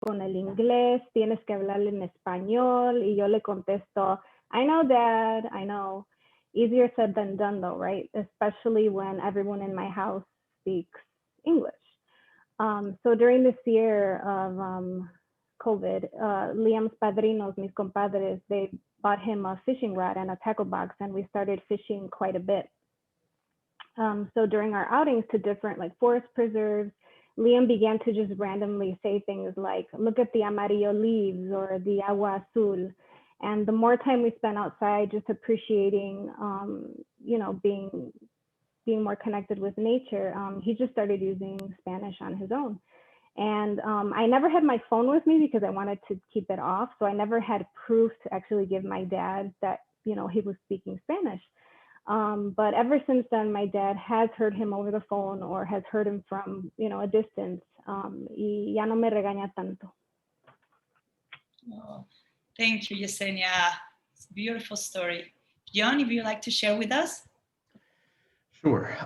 con el inglés, tienes que hablarle en español, y yo le contesto, I know, Dad, I know. Easier said than done, though, right? Especially when everyone in my house speaks English. So during this year of COVID, Liam's padrinos, mis compadres, they bought him a fishing rod and a tackle box, and we started fishing quite a bit. So during our outings to different like forest preserves, Liam began to just randomly say things like, look at the amarillo leaves or the agua azul. And the more time we spent outside just appreciating, being more connected with nature, he just started using Spanish on his own. And I never had my phone with me because I wanted to keep it off. So I never had proof to actually give my dad that, he was speaking Spanish. But ever since then, my dad has heard him over the phone or has heard him from, a distance. Y ya no me regaña tanto. Oh, thank you, Yesenia. It's a beautiful story. John, if you'd like to share with us. Sure.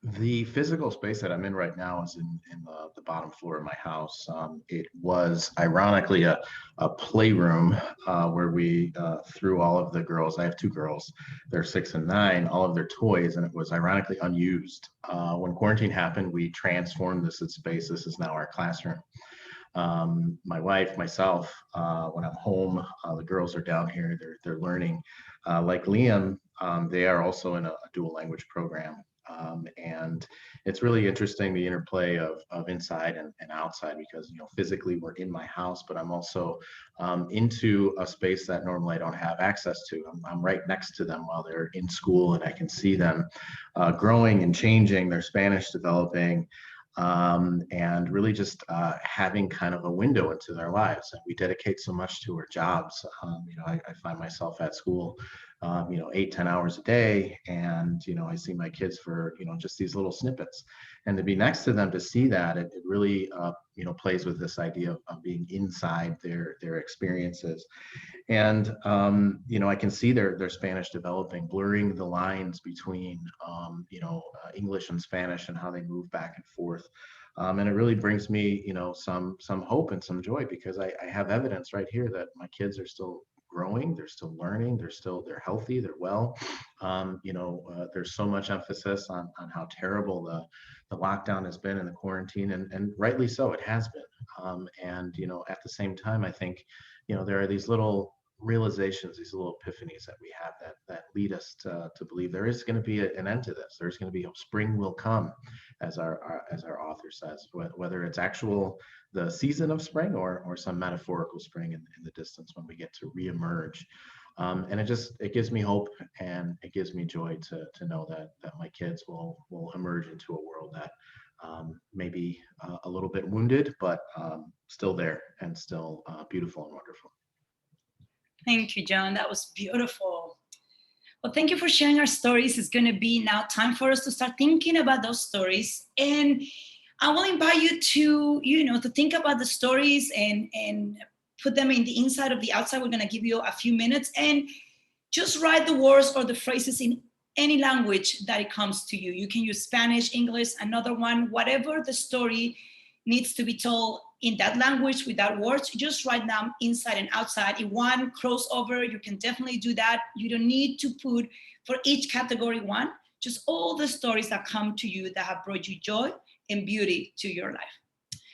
The physical space that I'm in right now is in the bottom floor of my house. It was ironically a playroom where we threw all of the girls. I have two girls, they're 6 and 9, all of their toys, and it was ironically unused. When quarantine happened, we transformed this space. This is now our classroom. My wife, myself, when I'm home, the girls are down here, they're learning. Like Liam, they are also in a dual language program. And it's really interesting, the interplay of inside and outside, because physically we're in my house, but I'm also into a space that normally I don't have access to. I'm right next to them while they're in school, and I can see them growing and changing, their Spanish developing, and really just having kind of a window into their lives. And we dedicate so much to our jobs. I find myself at school 8-10 hours a day, and I see my kids for just these little snippets, and to be next to them, to see that, it really plays with this idea of being inside their experiences. And I can see their Spanish developing, blurring the lines between English and Spanish and how they move back and forth. And it really brings me some hope and some joy, because I have evidence right here that my kids are still growing, they're still learning, they're healthy, they're well. There's so much emphasis on how terrible the lockdown has been and the quarantine, and rightly so, it has been. And at the same time, I think there are these little realizations, these little epiphanies that we have that lead us to believe there is going to be an end to this. There's going to be spring will come, as our author says, whether it's the season of spring or some metaphorical spring in the distance when we get to reemerge. And it gives me hope, and it gives me joy to know that my kids will emerge into a world that may be a little bit wounded, but still there and still beautiful and wonderful. Thank you, John. That was beautiful. Well, thank you for sharing our stories. It's going to be now time for us to start thinking about those stories. And I will invite you to think about the stories and put them in the inside of the outside. We're going to give you a few minutes and just write the words or the phrases in any language that it comes to you. You can use Spanish, English, another one, whatever the story needs to be told in that language without words. Just write them inside and outside. If one crossover, you can definitely do that. You don't need to put for each category one, just all the stories that come to you that have brought you joy and beauty to your life.